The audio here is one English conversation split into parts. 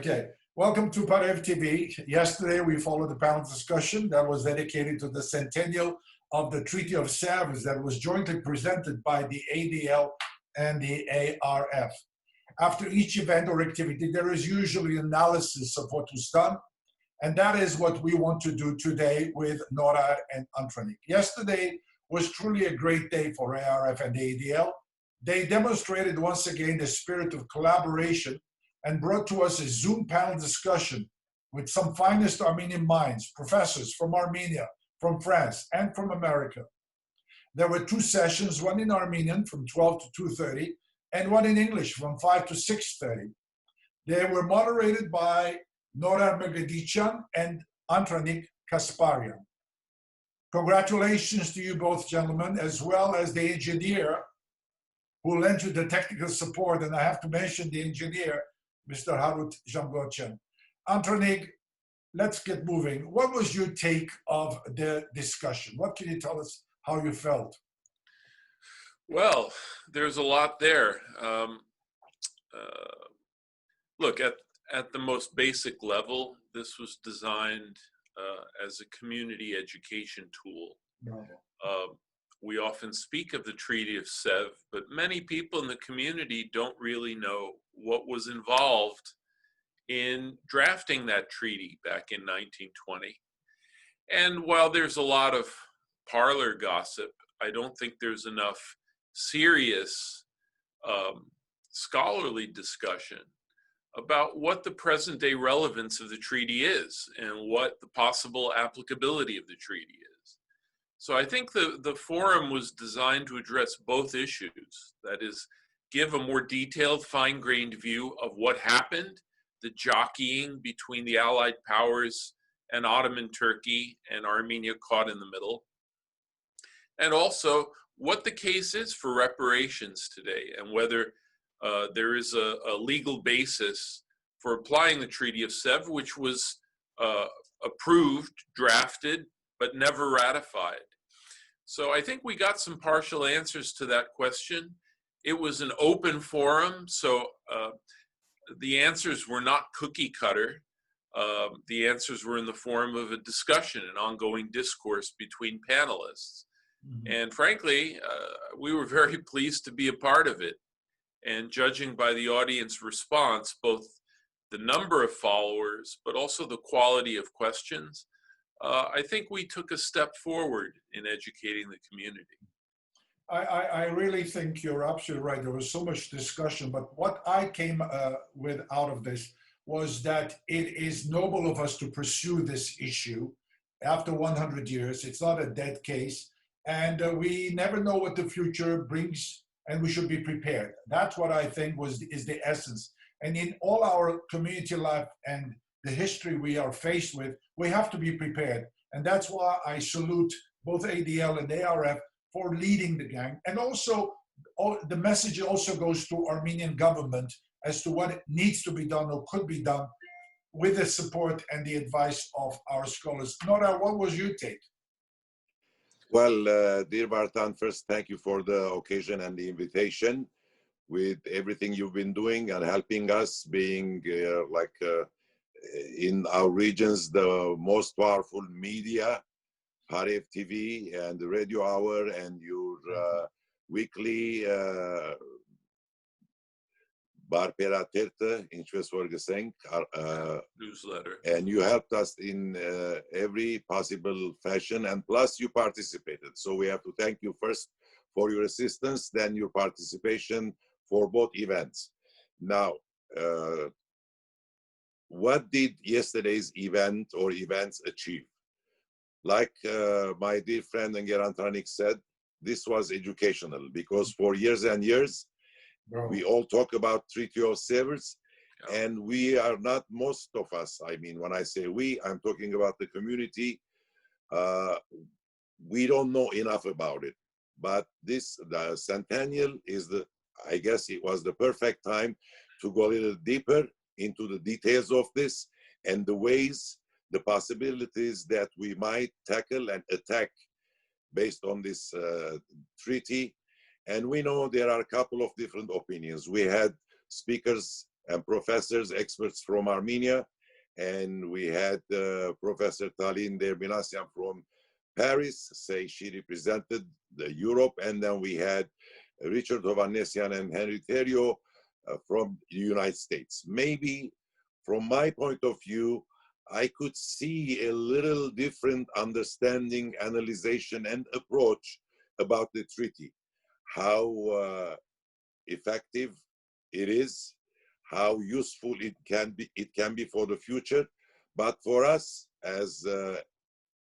Okay, welcome to Parev TV. Yesterday we followed the panel discussion that was dedicated to the centennial of the Treaty of Sevres that was jointly presented by the ADL and the ARF. After each event or activity, there is usually analysis of what was done, and that is what we want to do today with NORAD and Antranik. Yesterday was truly a great day for ARF and ADL. They demonstrated once again the spirit of collaboration and brought to us a Zoom panel discussion with some finest Armenian minds, professors from Armenia, from France, and from America. There were two sessions, one in Armenian from 12 to 2:30, and one in English from 5 to 6:30. They were moderated by Nora Megredichan and Antranik Kasparian. Congratulations to you both, gentlemen, as well as the engineer who lent you the technical support, and I have to mention the engineer, Mr. Harut Jamgochan. Antranik, let's get moving. What was your take of the discussion? What can you tell us how you felt? Well, there's a lot there. Look, at the most basic level, this was designed as a community education tool. We often speak of the Treaty of Sevres, but many people in the community don't really know what was involved in drafting that treaty back in 1920. And while there's a lot of parlor gossip, I don't think there's enough serious scholarly discussion about what the present day relevance of the treaty is and what the possible applicability of the treaty is. So I think the forum was designed to address both issues. That is, give a more detailed, fine-grained view of what happened, the jockeying between the Allied powers and Ottoman Turkey and Armenia caught in the middle, and also what the case is for reparations today and whether there is a legal basis for applying the Treaty of Sevres, which was approved, drafted, but never ratified. So I think we got some partial answers to that question. It was an open forum, so the answers were not cookie cutter. The answers were in the form of a discussion, an ongoing discourse between panelists. Mm-hmm. And frankly, we were very pleased to be a part of it. And judging by the audience response, both the number of followers, but also the quality of questions, I think we took a step forward in educating the community. I really think you're absolutely right. There was so much discussion, but what I came with out of this was that it is noble of us to pursue this issue after 100 years. It's not a dead case, and we never know what the future brings, and we should be prepared. That's what I think is the essence. And in all our community life and the history we are faced with, we have to be prepared. And that's why I salute both ADL and ARF for leading the gang. And also, the message also goes to Armenian government as to what needs to be done or could be done with the support and the advice of our scholars. Nora, what was your take? Well, dear Bartan, first, thank you for the occasion and the invitation. With everything you've been doing and helping us, being in our regions, the most powerful media, Parev TV and the Radio Hour and your weekly Barperaterta, newsletter. And you helped us in every possible fashion, and plus you participated. So we have to thank you first for your assistance, then your participation for both events. Now, what did yesterday's event or events achieve? Like my dear friend Engel Antranik said, this was educational because for years and years, we all talk about Treaty of Sevres, and we are not, most of us, I mean, when I say we, I'm talking about the community, we don't know enough about it. But the centennial is I guess it was the perfect time to go a little deeper into the details of this and the ways, the possibilities that we might tackle and attack based on this treaty. And we know there are a couple of different opinions. We had speakers and professors, experts from Armenia. And we had Professor Talin Derminasyan from Paris, say she represented the Europe. And then we had Richard Hovannessian and Henry Theriault from the United States. Maybe from my point of view, I could see a little different understanding, analyzation, and approach about the treaty. How effective it is, how useful it can be for the future. But for us as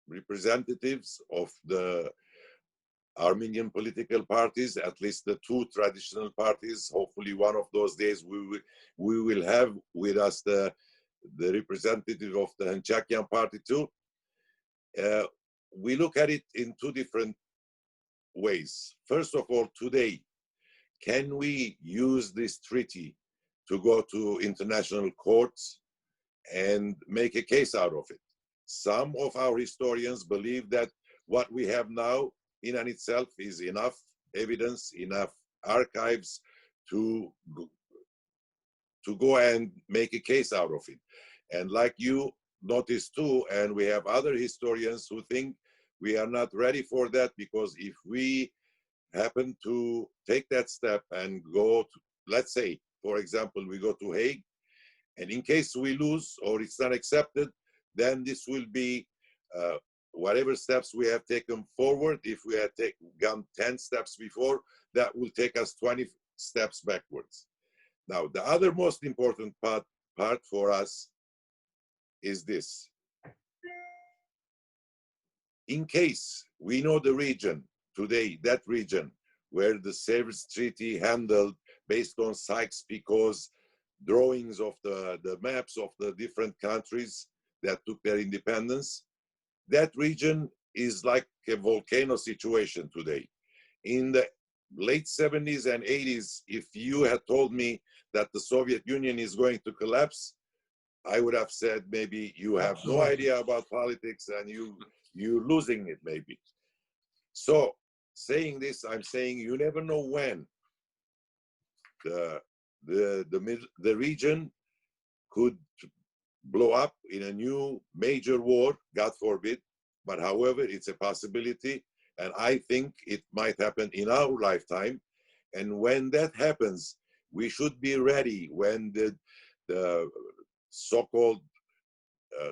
representatives of the Armenian political parties, at least the two traditional parties, hopefully one of those days we will have with us the representative of the Hanchakian party too. We look at it in two different ways. First of all, today, can we use this treaty to go to international courts and make a case out of it? Some of our historians believe that what we have now in and itself is enough evidence, enough archives to go and make a case out of it. And like you noticed too, and we have other historians who think we are not ready for that, because if we happen to take that step and go to, let's say, for example, we go to Hague, and in case we lose or it's not accepted, then this will be whatever steps we have taken forward. If we had gone 10 steps before, that will take us 20 steps backwards. Now, the other most important part for us is this. In case we know the region today, that region where the Sevres Treaty handled based on Sykes-Picot's drawings of the maps of the different countries that took their independence, that region is like a volcano situation today. In the late 70s and 80s, if you had told me that the Soviet Union is going to collapse, I would have said maybe you have no idea about politics and you're losing it maybe. So saying this, I'm saying you never know when the region could blow up in a new major war, God forbid. But however, it's a possibility, and I think it might happen in our lifetime. And when that happens, we should be ready. When the so-called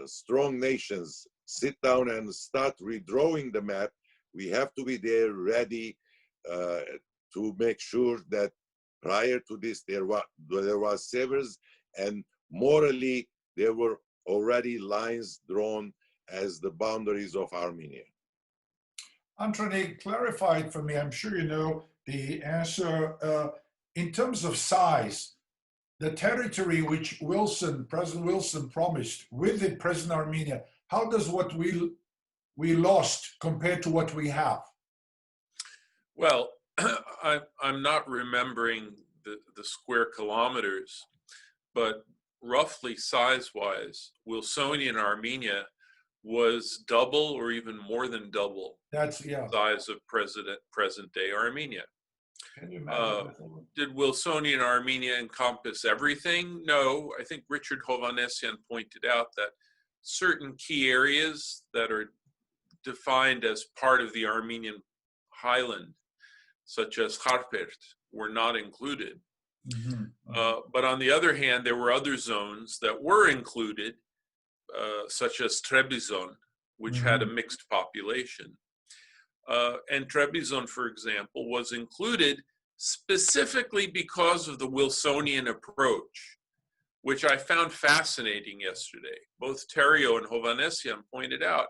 strong nations sit down and start redrawing the map, we have to be there ready to make sure that prior to this there was Sevres, and morally there were already lines drawn as the boundaries of Armenia. Anthony, clarify it for me. I'm sure you know the answer. In terms of size, the territory which President Wilson promised with the present Armenia, how does what we lost compared to what we have? Well, I'm not remembering the square kilometers, but roughly size-wise, Wilsonian Armenia was double or even more than double the size of present-day Armenia. Can you imagine? Did Wilsonian Armenia encompass everything? No. I think Richard Hovannessian pointed out that certain key areas that are defined as part of the Armenian highland, such as Kharpert, were not included. But on the other hand, there were other zones that were included, such as Trebizond, which had a mixed population. And Trebizond, for example, was included specifically because of the Wilsonian approach, which I found fascinating yesterday. Both Theriault and Hovannessian pointed out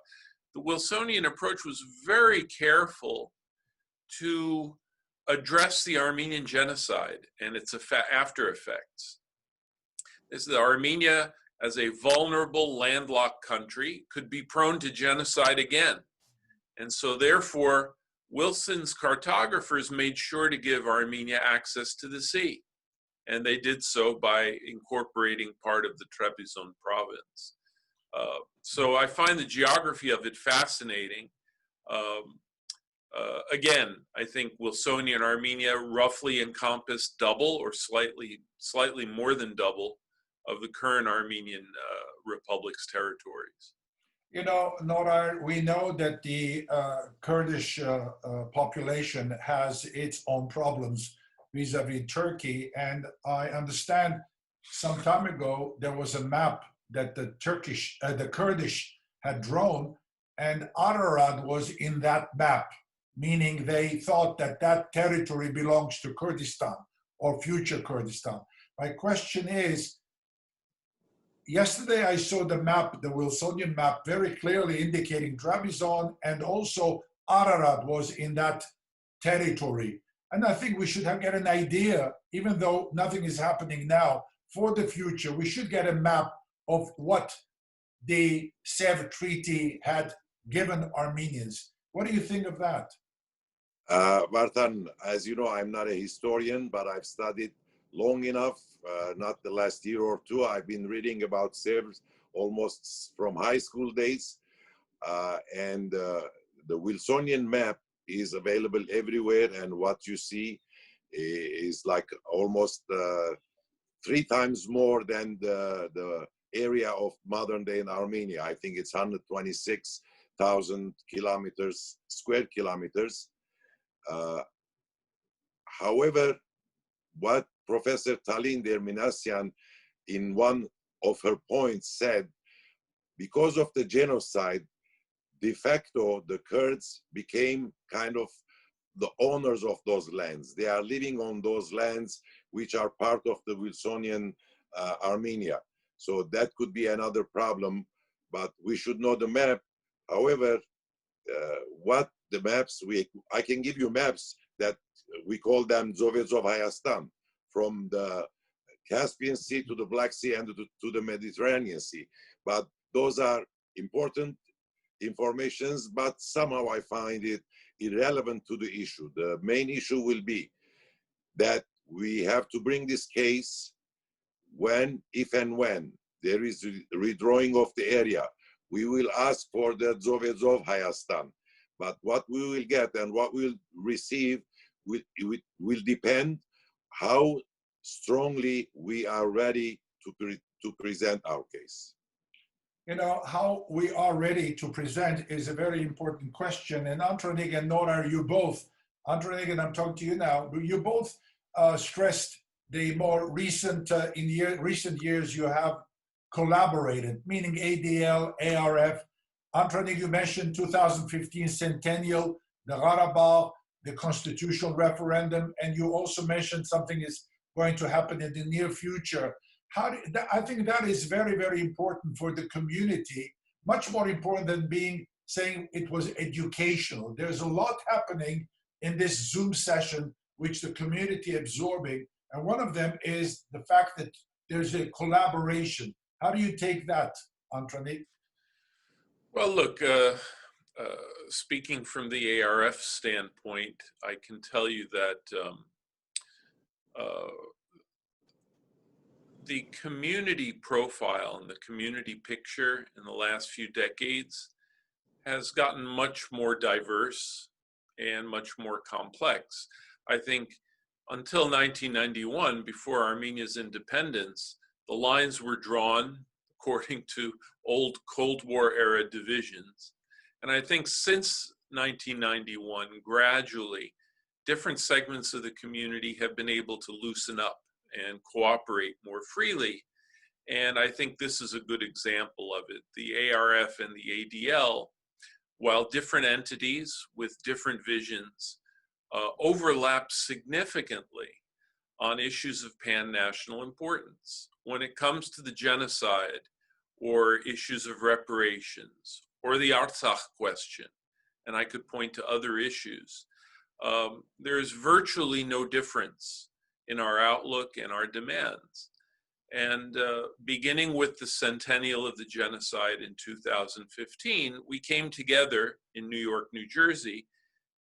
the Wilsonian approach was very careful to address the Armenian genocide and its after effects. This is Armenia, as a vulnerable landlocked country, could be prone to genocide again. And so therefore, Wilson's cartographers made sure to give Armenia access to the sea. And they did so by incorporating part of the Trebizond province. So I find the geography of it fascinating. Again, I think Wilsonia and Armenia roughly encompass double or slightly more than double of the current Armenian Republic's territories. You know, Norar, we know that the Kurdish population has its own problems vis-a-vis Turkey, and I understand some time ago there was a map that the Kurdish had drawn, and Ararat was in that map, meaning they thought that that territory belongs to Kurdistan or future Kurdistan. My question is, yesterday I saw the map, the Wilsonian map, very clearly indicating Trabzon and also Ararat was in that territory. And I think we should get an idea, even though nothing is happening now, for the future, we should get a map of what the Sevres Treaty had given Armenians. What do you think of that? Vartan, as you know, I'm not a historian, but I've studied long enough, not the last year or two. I've been reading about Sevres almost from high school days. And the Wilsonian map is available everywhere. And what you see is like almost 3 times more than the area of modern day in Armenia. I think it's 126,000 square kilometers. However, what Professor Talin Derminasyan in one of her points said, because of the genocide, de facto, the Kurds became kind of the owners of those lands. They are living on those lands, which are part of the Wilsonian Armenia. So that could be another problem, but we should know the map. However, what the maps, I can give you maps that we call them Zovezov Hayastan, from the Caspian Sea to the Black Sea and to the Mediterranean Sea. But those are important informations, but somehow I find it irrelevant to the issue. The main issue will be that we have to bring this case when, if and when there is redrawing of the area. We will ask for the Zovezov Hayastan. But what we will get and what we'll receive will depend how strongly we are ready to present our case. You know, how we are ready to present is a very important question. And Antranik and Norar, you both, Antranik, and I'm talking to you now, you both stressed the more recent, recent years you have collaborated, meaning ADL, ARF. Antranik, you mentioned 2015 centennial, the Qarabağ, the constitutional referendum, and you also mentioned something is going to happen in the near future. I think that is very, very important for the community, much more important than saying it was educational. There's a lot happening in this Zoom session, which the community absorbing. And one of them is the fact that there's a collaboration. How do you take that, Antranik? Well, look, speaking from the ARF standpoint, I can tell you that the community profile and the community picture in the last few decades has gotten much more diverse and much more complex. I think until 1991, before Armenia's independence, the lines were drawn according to old Cold War era divisions. And I think since 1991, gradually, different segments of the community have been able to loosen up and cooperate more freely. And I think this is a good example of it. The ARF and the ADL, while different entities with different visions, overlap significantly on issues of pan-national importance. When it comes to the genocide or issues of reparations or the Artsakh question, and I could point to other issues, there is virtually no difference in our outlook and our demands. And beginning with the centennial of the genocide in 2015, we came together in New York, New Jersey,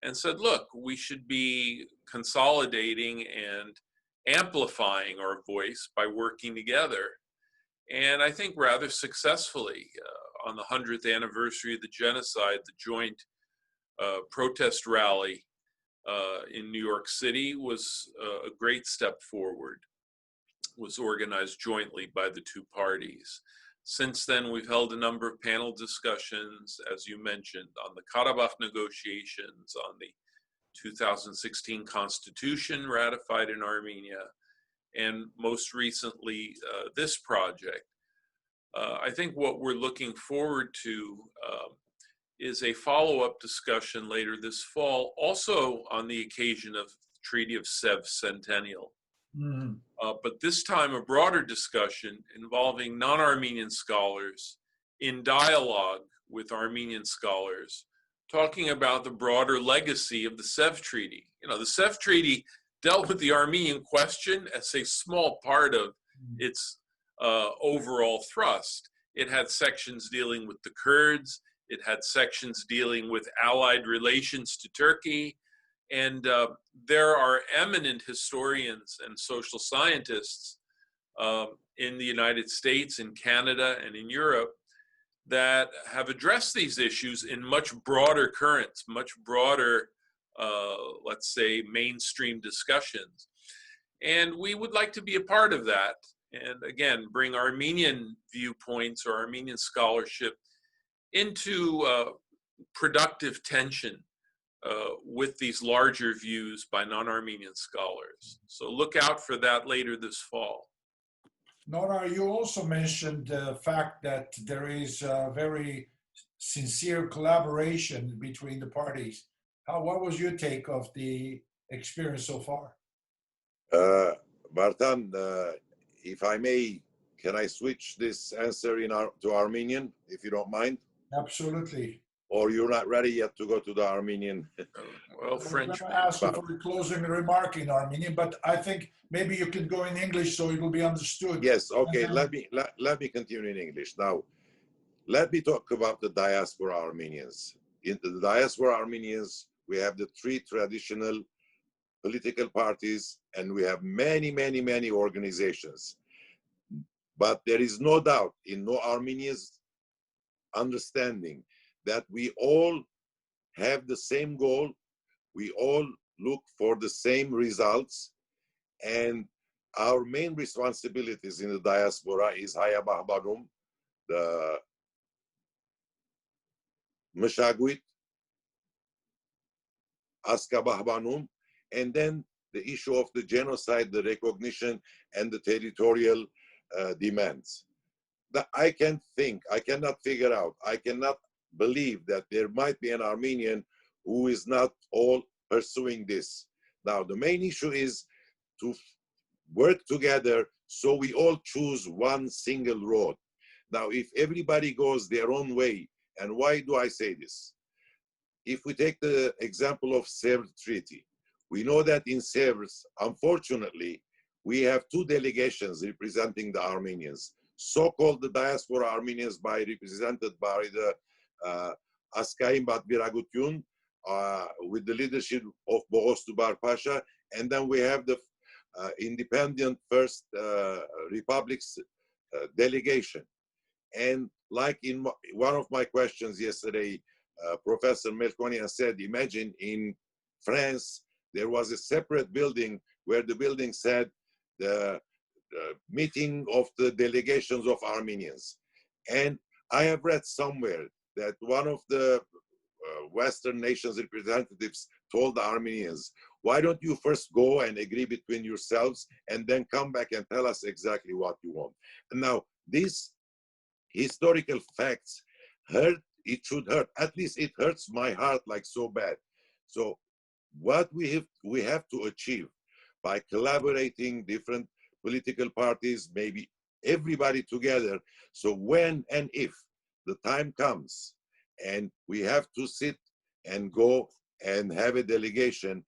and said, look, we should be consolidating and amplifying our voice by working together. And I think rather successfully, on the 100th anniversary of the genocide, the joint protest rally in New York City was a great step forward. It was organized jointly by the two parties. Since then, we've held a number of panel discussions, as you mentioned, on the Karabakh negotiations, on the 2016 constitution ratified in Armenia, and most recently, this project. I think what we're looking forward to is a follow-up discussion later this fall, also on the occasion of the Treaty of Sevres Centennial. But this time a broader discussion involving non-Armenian scholars in dialogue with Armenian scholars, talking about the broader legacy of the Sevres Treaty. You know, the Sevres Treaty dealt with the Armenian question as a small part of its overall thrust. It had sections dealing with the Kurds. It had sections dealing with allied relations to Turkey. And there are eminent historians and social scientists in the United States, in Canada, and in Europe that have addressed these issues in much broader currents, much broader, let's say, mainstream discussions. And we would like to be a part of that. And again, bring Armenian viewpoints or Armenian scholarship into productive tension with these larger views by non-Armenian scholars. So look out for that later this fall. Nora, you also mentioned the fact that there is a very sincere collaboration between the parties. What was your take of the experience so far? Bartan, if I may, can I switch this answer to Armenian, if you don't mind? Absolutely. Or you're not ready yet to go to the Armenian? Well, French. I'm going to ask you for a closing remark in Armenian, but I think maybe you can go in English so it will be understood. Yes, okay, let me continue in English. Now, let me talk about the diaspora Armenians. In the diaspora Armenians, we have the three traditional political parties, and we have many, many, many organizations. But there is no doubt in no Armenians' understanding that we all have the same goal, we all look for the same results, and our main responsibilities in the diaspora is Haya Bahbarum, the Meshagwit, Aska Bahbanum, and then the issue of the genocide, the recognition, and the territorial demands. That I cannot figure out, I cannot believe that there might be an Armenian who is not all pursuing this. Now, the main issue is to work together so we all choose one single road. Now, if everybody goes their own way, and why do I say this? If we take the example of Sevres Treaty, we know that in Sevres, unfortunately, we have two delegations representing the Armenians, so-called the diaspora Armenians represented by the Askaim Batbiragutyun with the leadership of Boghos Dubar Pasha, and then we have the independent First Republic's delegation. And like in one of my questions yesterday, Professor Melkonian said, imagine in France, there was a separate building where the building said the meeting of the delegations of Armenians. And I have read somewhere that one of the Western nations representatives told the Armenians, why don't you first go and agree between yourselves and then come back and tell us exactly what you want. And now, these historical facts hurt, it should hurt, at least it hurts my heart like so bad. So what we have to achieve by collaborating different political parties, maybe everybody together, so when and if the time comes and we have to sit and go and have a delegation,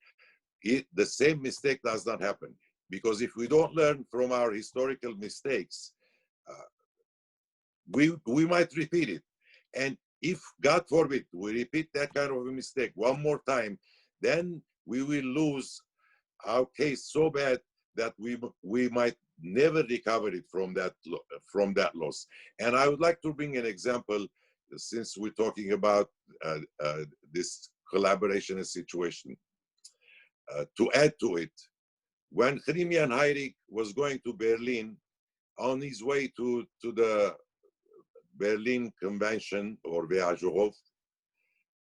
the same mistake does not happen. Because if we don't learn from our historical mistakes, we might repeat it. And if, God forbid, we repeat that kind of a mistake one more time, then we will lose our case so bad that we might never recover it from that loss. And I would like to bring an example, since we're talking about this collaboration and situation. To add to it, when Hrimian Hayrik was going to Berlin, on his way to the Berlin Convention or Veajurov,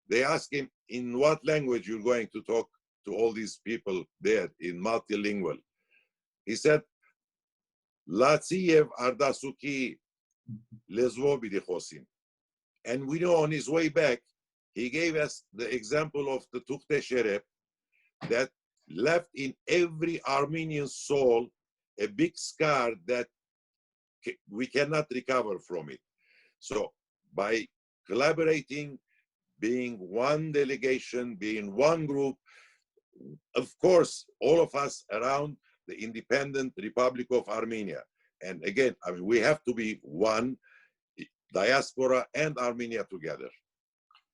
they asked him, in what language you're going to talk to all these people there in multilingual? He said, Latsiev Ardasuki Lezvo Bidikhosim. And we know on his way back, he gave us the example of the Tukhte Sherep that left in every Armenian soul a big scar that we cannot recover from it. So by collaborating, being one delegation, being one group, of course, all of us around the independent Republic of Armenia. And again, I mean, we have to be one, diaspora and Armenia together.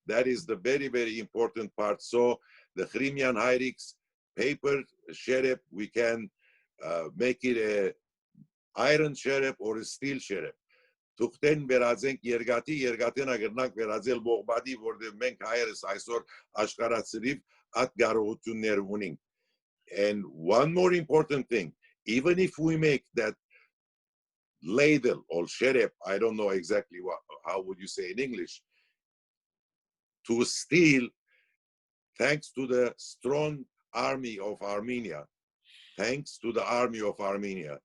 That is the very, very important part. So the Hrimian Hayriks paper sherep, we can make it a iron sherep or a steel sherep. Tukhten berazենք երգատի, երգատին ագրնանք վերածել բողբադի, որտեղ մենք հայերս այսօր աշխարհացրիվ այդ կարողություններ ունենք. And one more important thing, even if we make that ladle or sherep, I don't know exactly how would you say in English, to steel, thanks to the strong army of Armenia, thanks to the army of Armenia,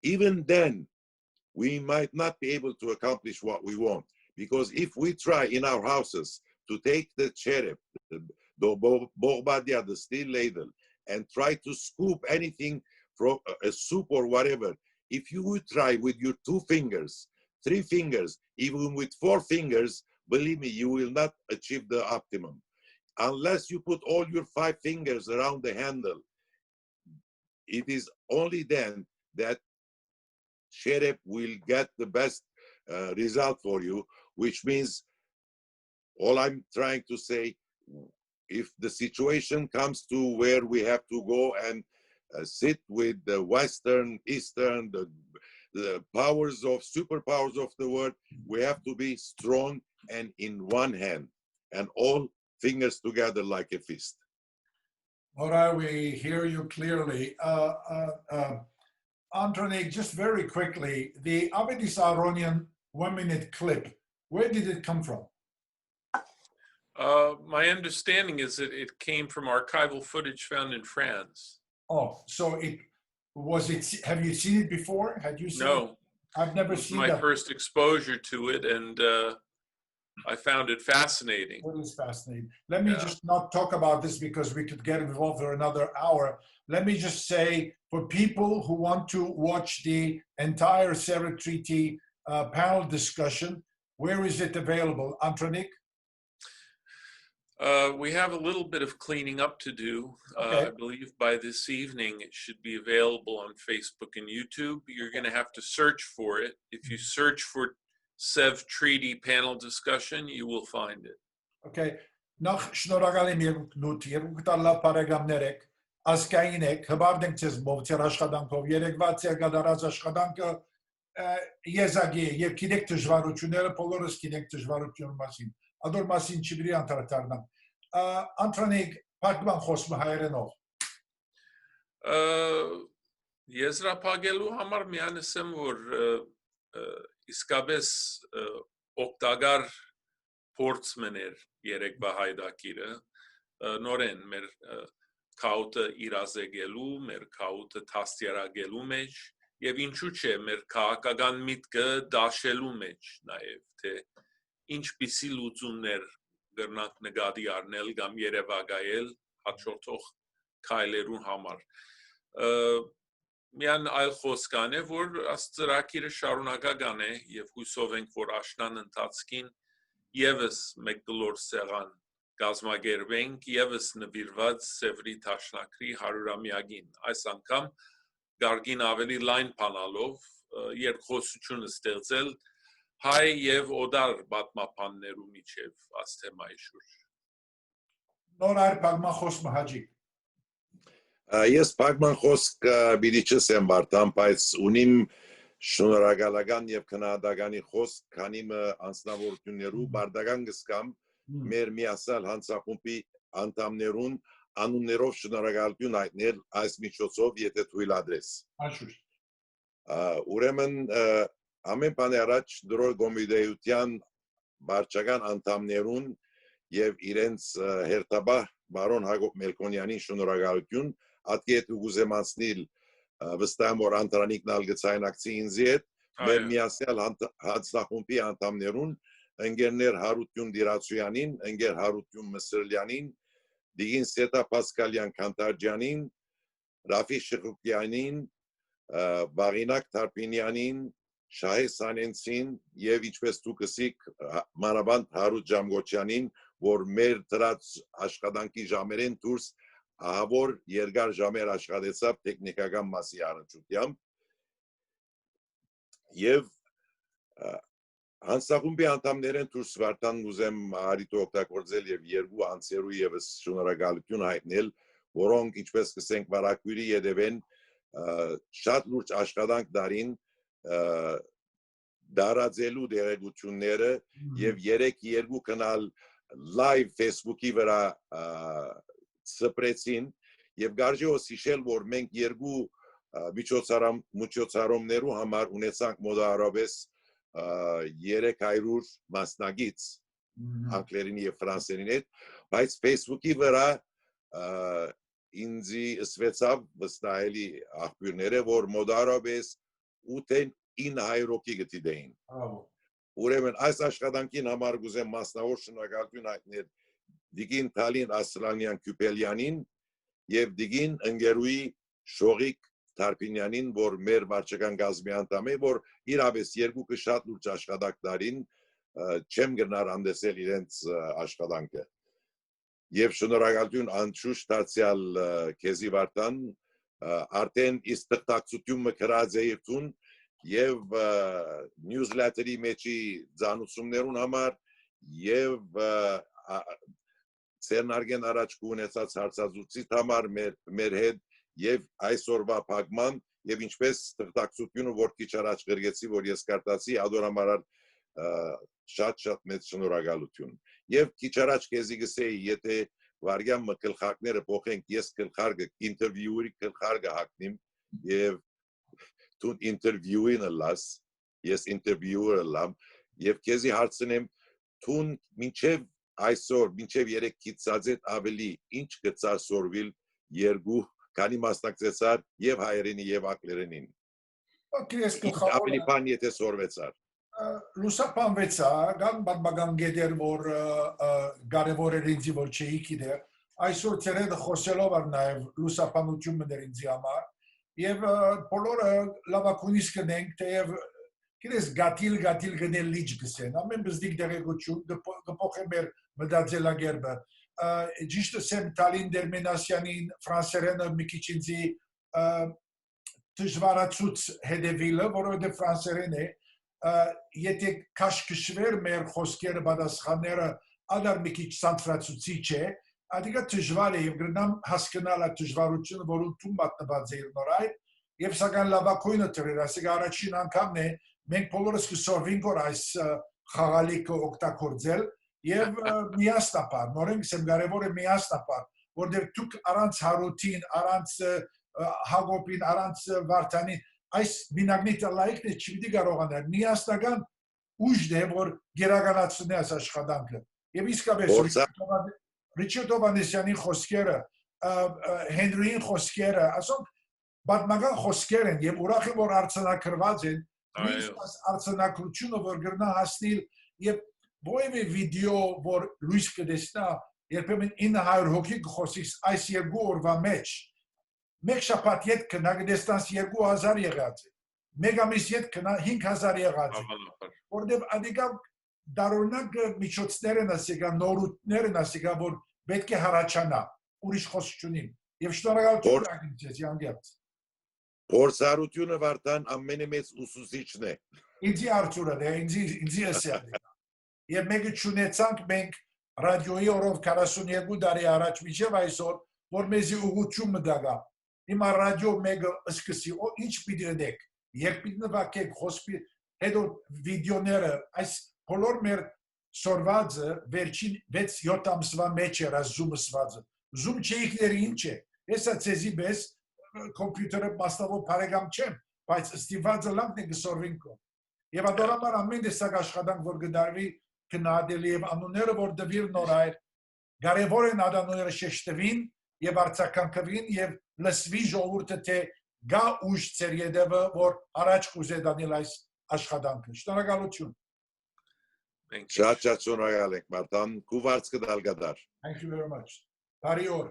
even then, we might not be able to accomplish what we want. Because if we try in our houses to take the cherep, the borbadia, the steel ladle, and try to scoop anything from a soup or whatever, if you would try with your 2 fingers, 3 fingers, even with 4 fingers, believe me, you will not achieve the optimum. Unless you put all your 5 fingers around the handle, it is only then that Sherep will get the best result for you, which means all I'm trying to say, if the situation comes to where we have to go and sit with the Western, Eastern, the powers of superpowers of the world, we have to be strong and in one hand and all fingers together like a fist. All right, we hear you clearly. Antonik, just very quickly, the Avedis Aronian 1-minute clip, where did it come from? My understanding is that it came from archival footage found in France. Oh, so have you seen it before? Had you seen it? No. I've never seen my that. first exposure to it, and I found it fascinating. It is fascinating. Let me just not talk about this because we could get involved for another hour. Let me just say, for people who want to watch the entire Sevres Treaty panel discussion, where is it available? Antonik? We have a little bit of cleaning up to do. Okay. I believe by this evening it should be available on Facebook and YouTube. You're going to have to search for it. If you search for Sevres Treaty Panel Discussion, you will find it. Okay. Նախ շնորհակալ եմ երկնուտ, երկուքտար լավ բարեկամներ եք, ազգային եք, հբարդ ենք ձեզ մովցեր աշխատանքով, երեկվա ցերգադարած աշխատանքը եզակի է, եւ գիտեք դժվարությունները, բոլորս գիտենք դժվարությունների մասին, ադոր մասին չբրի անդրադառնամ։ Անտրանիկ, փակման խոսքը հայերենով։ Եզրափակելու համար միանսեմ, որ իսկապես օգտակար փորձ մներ երեկվա հայդակիրը նորեն մեր քաուտը իրազեկելու, մեր քաուտը տաստիարակելու մեջ եւ ինչու՞ չէ մեր քաղաքական միտքը դաշելու մեջ նաեւ թե ինչպիսի լուծումներ կրնանք նկատի առնել կամ երևակայել հաջորդող քայլերու համար միան այլ խոսքան է որ ծրագիրը շարունակական է եւ հույսով ենք որ աշնան ընթացքին եւս մեկ գլոր սեղան կազմակերպենք եւս նվիրված Սևրի Տաշնակրի 100-ամյակին այս անգամ գարգին ավելի լայն բանալով երկխոսություն ստեղծել հայ եւ օդար պատմապաններու միջև այս թեմայի շուրջ Նոր այր բաղման խոսքը հաջիկ Ես բաղման խոսք բիդի չսեմ վարտամ, բայց ունիմ շնորհակալական եւ քննադատականի խոսք, քանի անձնավորություններու բարդական գսկամ մեր միասյալ հանցախումբի անդամներուն անուններով շնորհակալություն հայտնել այս միջոցով, եթե թույլատրես։ Անշուշտ։ Ուրեմն ամեն բանի առաջ դրոր կոմիտեության վարչական անդամներուն եւ իրենց հերթաբար բարոն Հակոբ Մելքոնյանին շնորհակալություն, ատկետ ուզեմանցնիլ վստահ որ Անտրանիկն ալգծայնակցի ինձի հետ, մեր միասյալ հանցախումբի անդամներուն, ընկերներ Հարություն Դիրացույանին, ընկեր Հարություն Մսրլյանին, Դիգին Սետա Պասկալյան Քանտարջյանին, Ռաֆի Շխուկյանին, Բաղինակ Թարպինյանին, Շահե Սանենցին եւ ինչպես դուք ասիք մանավանդ Հարութ Ջամգոչյանին, որ մեր դրած աշխատանքի ժամերեն դուրս ահավոր երկար ժամեր աշխատեցավ տեխնիկական մասի առնչությամբ եւ հանցախումբի անդամներեն դուրս վարտան ուզեմ արիտը օգտագործել եւ երկու անձերու եւս շնորհակալություն հայտնել, որոնք ինչպես կսենք վարակույրի յետևեն շատ լուրջ աշխատանք դարին դարաձելու դերեկությունները եւ երեք երկու канալ live Facebook-ի վրա սպրեցին եւ գարժի օսիշել որ մենք երկու միջոցառումներու համար ունեցանք մոտավորապես 300 մասնագիծ անգլերենի եւ ֆրանսերենի հետ, բայց Facebook-ի վրա ինձի ասվեցավ վստահելի աղբյուրները, որ մոտավորապես 8-900 հոգի գտիդեին։ Ուրեմն այս աշխատանքին համար գուզեմ մասնավոր շնորհակալություն հայտնել Դիգին Թալին Ասլանյան Քյուպելյանին եւ Դիգին ընկերուի Շողիկ Թարպինյանին, որ մեր վարչական գազմի անդամ է, որ իրապես երկուքը շատ լուրջ աշխատանք դարին չեմ գնար անդեսել իրենց աշխատանքը։ Եվ շնորհակալություն անշուշտ դարձյալ քեզի վարտան արդեն իսկ տակցությունը գրած է իրտուն եւ նյուզլետերի մեջի ցանուցումներուն համար եւ ցերնարգեն առաջ կունեցած հարցազրույցի համար մեր հետ եւ այսօրվա փակման եւ ինչպես տակցությունը որ քիչ առաջ գրգեցի որ ես կարտացի ադորամարար շատ մեծ շնորհակալություն եւ քիչ առաջ քեզի գսեի եթե վարյան մկլխակները փոխենք ես գլխարկը ինտերվյուերի գլխարկը հագնիմ եւ դու ինտերվյուին լաս ես ինտերվյուեր լամ եւ քեզի հարցնեմ դու մինչեւ այսօր մինչեւ 3 քիծածետ ավելի ինչ գծար սորվիլ երկու քանի մասնակցեցար եւ հայերենի եւ անգլերենին ավելի բան եթե սորվեցար լուսապանվեցա գան բադբագան գեդեր որ կարևոր էր ինձ որ չէի գիտեր այսօր ցերեդը խոսելով առ նաեւ լուսապանություն մներ ինձ համար եւ բոլորը լավակունիս կնենք թեև գիտես գատիլ գնել լիճ գսեն ամեն բզդիկ դերեկություն կփոխե մեր մտածելակերպը ճիշտ սեմ Տալին Դերմենասյանին ֆրանսերենը մի քիչ ինձի դժվարացուց հետևիլը որովհետեւ ֆրանսերեն է եթե քաշքշվեր մեր խոսքերը պատասխանները ադար մի քիչ սանտրացուցիչ է ադիգա դժվար է եւ գրնամ հասկանալ այդ դժվարությունը որը դու մատնված է նորայ եւ սակայն լավակույնը դրել ասիկ առաջին անգամն է մենք բոլորս կսորվենք որ այս խաղալիքը օգտագործել եւ միասնապար նորեն գսեմ կարեւոր է միասնապար որտեղ դուք առանց Հարութին առանց Հակոբին առանց Վարդանին այս բինագնիտը լայքն է չպիտի կարողանալ միասնական ուժն է որ գերականացնի այս աշխատանքը եւ իսկապես Ռիչարդ Օվանեսյանի խոսքերը Հենրիին խոսքերը ասոնք պատմական խոսքեր են եւ ուրախ եմ որ արձանագրված են այս արձանագրությունը որ գրնա հասնել եւ Boyve video որ լույս կտեսնա երբեմն 900 հոգի կխոսից այս երկու օրվա մեջ մեկ շաբաթ ետ կնա կտեսնաս 2000 եղած է մեկ ամիս ետ կնա 5000 եղած է որտեւ ադիգա դարօրինակ միջոցներ են ասիկա նորույթներ են ասիկա որ պետք է հառաջանա ուրիշ խոսությունին եւ շնորհակալություն ակնկալեց յանգյաց Փորձառությունը վարտան ամենամեծ ուսուցիչն է ինձի արծուրը է ինձի ասել Եվ մեկը չունեցանք մենք ռադիոյի օրով 42 տարի առաջ միջև այսօր, որ մեզի ուղղություն մտագա։ Հիմա ռադիո մեկը սկսի, ինչ պիտի դեք, երբ պիտի նվակեք խոսքի, հետո վիդեոները, այս բոլոր մեր սորվածը վերջին 6-7 ամսվա մեջ էր Zoom-ը սվածը։ Zoom չեիքների ինչ է։ Հեսա ցեզի բես կոմպյուտերը մասնավոր բարեկամ չեմ, բայց ստիվածը լամն է գսորվինքո։ Եվ ադորամար ամեն տեսակ աշխատանք որ գդարվի քննադելի եւ անունները որ դվիր նորայր կարևոր են ադանոները շեշտվին եւ արցականքվին եւ լսվի ժողովուրդը թե գա ուժ ծեր յետևը որ առաջ կուզե դանել այս աշխատանքը։ Շնորհակալություն։ Շատ շնորհակալ ենք Մարտան, կուվարց կդալ գդար։ Thank you very much. Բարի օր։